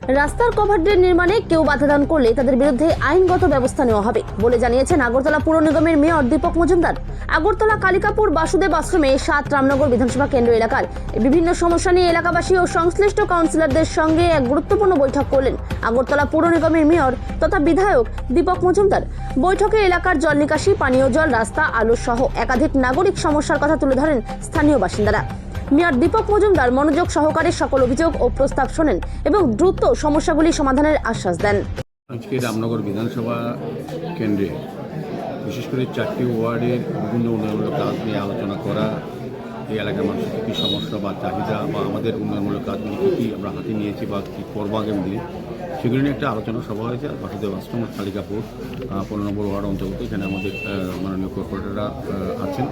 রাস্তার cover drain নির্মাণে কেউ বাধাদান করলে তাদের বিরুদ্ধে আইনগত ব্যবস্থা নেওয়া হবে বলে জানিয়েছেন আগরতলা পুর নিগমের মেয়র দীপক মজুমদার। আগরতলা কালিকাপুর বাসুদেব আশ্রমে 7 রামনগর বিধানসভা কেন্দ্র এলাকার বিভিন্ন সমস্যা নিয়ে এলাকাবাসী ও সংশ্লিষ্ট কাউন্সিলরদের সঙ্গে এক গুরুত্বপূর্ণ বৈঠক করলেন আগরতলা পুর নিগমের মেয়র তথা বিধায়ক দীপক মজুমদার। বৈঠকে এলাকার জল নিকাশি, পানীয় জল, রাস্তা, আলো সহ একাধিক নাগরিক সমস্যার কথা তুলে ধরেন স্থানীয় বাসিন্দারা। মেয়র দীপক মজুমদার মনোযোগ সহকারে সকল অভিযোগ ও প্রস্তাব শোনেন এবং দ্রুত সমস্যাগুলি সমাধানের আশ্বাস দেন। আজকে রামনগর বিধানসভা কেন্দ্রে বিশেষ করে 4টি ওয়ার্ডের বিভিন্ন উন্নয়নমূলক কাজ নিয়ে আলোচনা করা, এই এলাকার মানুষের কী কী সমস্যা বা চাহিদা বা আমাদের উন্নয়নমূলক কাজগুলি কী কী আমরা হাতে নিয়েছি বা কী করবো আগামী দিনে, সেগুলি নিয়ে একটা আলোচনা সভা হয়েছে বাসুদেব আশ্রম কালিকাপুর 15 নম্বর ওয়ার্ড অন্তর্গত। এখানে আমাদের মাননীয় কর্পোরেটররা আছেন,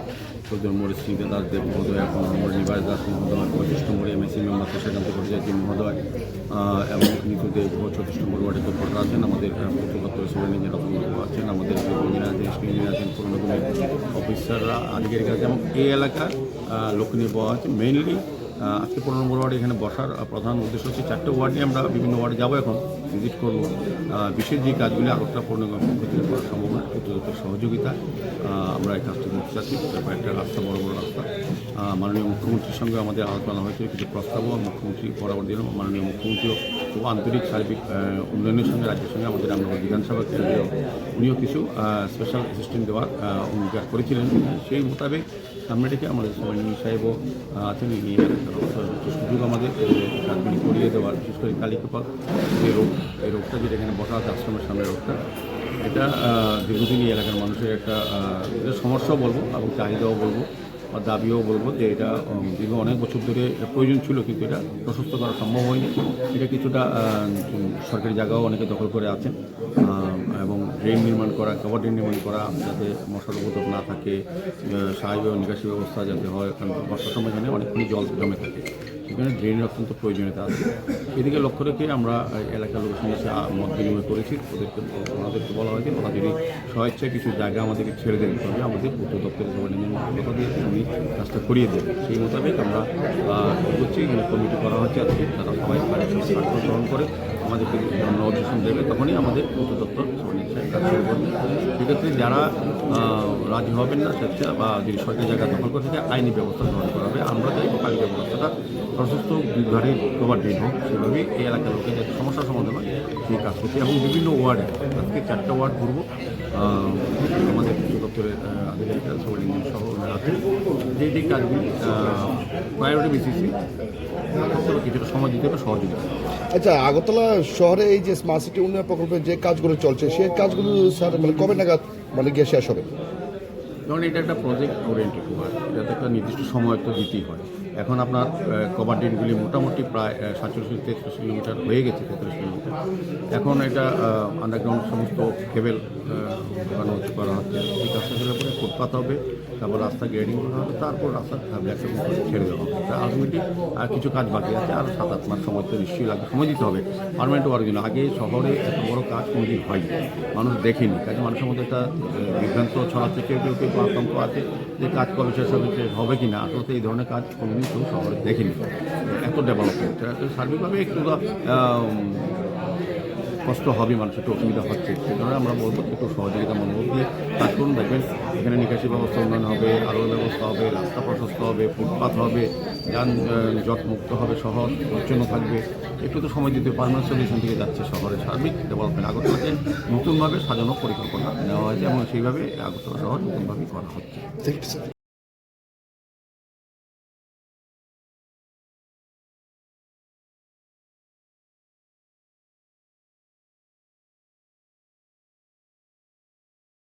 14 নম্বরে শ্রীদা দাস দেব মহোদয়, 15 নম্বরে নিবাস দাস মহোদয়, 25 নম্বরে এমএসি মেম্বার সেখান থেকে মহোদয় এবং নিতুদেব 34 নম্বর ওয়ার্ডের কর্পোরেটর আছেন, আমাদের পূর্ত সিভিল ইঞ্জিনিয়ার আছেন, আমাদের ইঞ্জিনিয়ার আছেন, স্কুল ইঞ্জিনিয়ার আছেন, পুরনো অফিসাররা আধিকারিক আছে এবং এই এলাকার লক্ষ্য নিয়ে বলা আছে। মেইনলি আজকে 15 নম্বর ওয়ার্ডে এখানে বসার প্রধান উদ্দেশ্য হচ্ছে 4টে ওয়ার্ড নিয়ে আমরা বিভিন্ন ওয়ার্ডে যাবো, এখন ভিজিট করবো। বিশেষ যে কাজগুলি আগরতলা পৌর নিগম থেকে করা সম্ভব না, প্রতিরোধের সহযোগিতা আমরা এই কাজটি করতে চাচ্ছি। তারপর একটা রাস্তা, বড় বড় রাস্তা, মাননীয় মুখ্যমন্ত্রীর সঙ্গে আমাদের আলোচনা হয়েছে, কিছু প্রস্তাবও মুখ্যমন্ত্রী বরাবর দিলেন। মাননীয় মুখ্যমন্ত্রীও খুব আন্তরিক সার্বিক উন্নয়নের সঙ্গে রাজ্যের সঙ্গে আমাদের রামনগর বিধানসভা কেন্দ্রে উনিও কিছু স্পেশাল অ্যাসিস্ট্যান্ট দেওয়ার অঙ্গীকার করেছিলেন। সেই মোতাবেক সামনে রেখে আমাদের সোহেনী সাহেবও আছেন, সুযোগ আমাদের কাজগুলি করিয়ে দেওয়ার, বিশেষ করে কালিকাপুর যে রোগ, এই রোগটা যেটা এখানে বসা আছে আশ্রমের সামনে রোগটা, এটা দীর্ঘদিনই এলাকার মানুষের একটা সমস্যাও বলবো এবং চাহিদাও বলবো বা দাবিও বলবো যে এটা দীর্ঘ অনেক বছর ধরে প্রয়োজন ছিল, কিন্তু এটা প্রশস্ত করা সম্ভব হয়নি। এটা কিছুটা সরকারি জায়গাও অনেকে দখল করে আছেন এবং ড্রেন নির্মাণ করা, কভার ড্রেন নির্মাণ করা যাতে মশার উপদ্রব না থাকে, স্বাভাবিক নিকাশি ব্যবস্থা যাতে হয়, কারণ বর্ষার সময় এখানে অনেকক্ষণ জল জমে থাকে, সেখানে ড্রেনের অত্যন্ত প্রয়োজনীয়তা আছে। এদিকে লক্ষ্য রেখে আমরা এলাকার লোকের সঙ্গে মত বিনিময় করেছি। ওনাদেরকে বলা হয়েছে ওরা যদি স্বেচ্ছায় কিছু জায়গা আমাদেরকে ছেড়ে দেন, তবে আমাদের পূর্ত দপ্তরের সভাপতি কথা দিয়েছে উনি কাজটা করিয়ে দেবেন। সেই মোতাবেক আমরা করছি, এখানে কমিটি করা হচ্ছে। আজকে তারা সবাই গ্রহণ করে আমাদেরকে নজেশন দেবে, তখনই আমাদের পূর্ত দপ্তর কাজ শুরু করবে। সেক্ষেত্রে যারা রাজি হবেন না স্বেচ্ছা বা যদি সরকারি জায়গা দখল করে থাকে, আইনি ব্যবস্থা গ্রহণ করা হবে। আমরা চাই কালিকা ব্যবস্থাটা প্রশস্ত দুধারে কভার ড্রেন হোক, সেভাবেই এই এলাকার লোকের যাতে সমস্যার সমাধান হয় সেই কাজ করছি। এবং বিভিন্ন ওয়ার্ডে আজকে 4টা ওয়ার্ড ঘুরব, আমাদের কৃষি দপ্তরের আধিকারিকরা সবাই ইঞ্জিন সহ আছেন, যেই কাজগুলি প্রায়োরিটি বেসিসে কিছুটা সময় দিতে হবে, সহযোগিতা। আচ্ছা, আগরতলা শহরে এই যে স্মার্ট সিটি উন্নয়ন প্রকল্পের যে কাজগুলো চলছে, সেই কাজগুলো স্যার মানে কবে নাগাদ গিয়ে শেষ হবে? কারণ এটা একটা প্রজেক্ট ওরিয়েন্টেড ওয়ার্ক, এটাতে একটা নির্দিষ্ট সময় তো দিতেই হয়। এখন আপনার কভার ড্রেনগুলি মোটামুটি প্রায় 47-43 কিলোমিটার হয়ে গেছে, 43 কিলোমিটার। এখন এটা আন্ডারগ্রাউন্ড সমস্ত কেবেল লাগানো করা হচ্ছে। এই কাজটা ছেড়ে পরে ফুটপাথ হবে, তারপর রাস্তা গ্রেডিং করা হবে, তারপর রাস্তা ব্যাকআপ ছেড়ে দেওয়া হবে। তা আলটিমেটলি আর কিছু কাজ বাকি আছে, আর 7-8 মাস সময় তো নিশ্চয়ই লাগবে, সময় দিতে হবে পারমানেন্ট ওয়ার্কের জন্য। আগে শহরে এত বড় কাজ কোনোদিন হয়নি, মানুষ দেখেনি, কাজে মানুষের মধ্যে একটা বিভ্রান্ত ছড়াচ্ছে, কেউ আতঙ্ক আছে যে কাজ কবে শেষ হবে কি না। আসলে এই ধরনের কাজ কোনোদিন কেউ শহরে দেখেনি, এত ডেভেলপমেন্ট। সার্বিকভাবে একটু কষ্ট হবে, মানুষের একটু অসুবিধা হচ্ছে। সে কারণে আমরা বলবো একটু সহযোগিতা মনোভাব দিয়ে কাজ করুন, দেখবেন এখানে নিকাশি ব্যবস্থা উন্নয়ন হবে, আলোর ব্যবস্থা হবে, রাস্তা প্রশস্ত হবে, ফুটপাথ হবে, যানজট মুক্ত হবে, শহর পরিচ্ছন্ন থাকবে। একটু তো সময় দিতে পারমানেন্ট সলিউশন থেকে যাচ্ছে শহরের সার্বিক ডেভেলপমেন্ট। আগরতলাকে নতুনভাবে সাজানো পরিকল্পনা নেওয়া হয়েছে এবং সেইভাবে আগরতলা শহর নতুনভাবে করা হচ্ছে।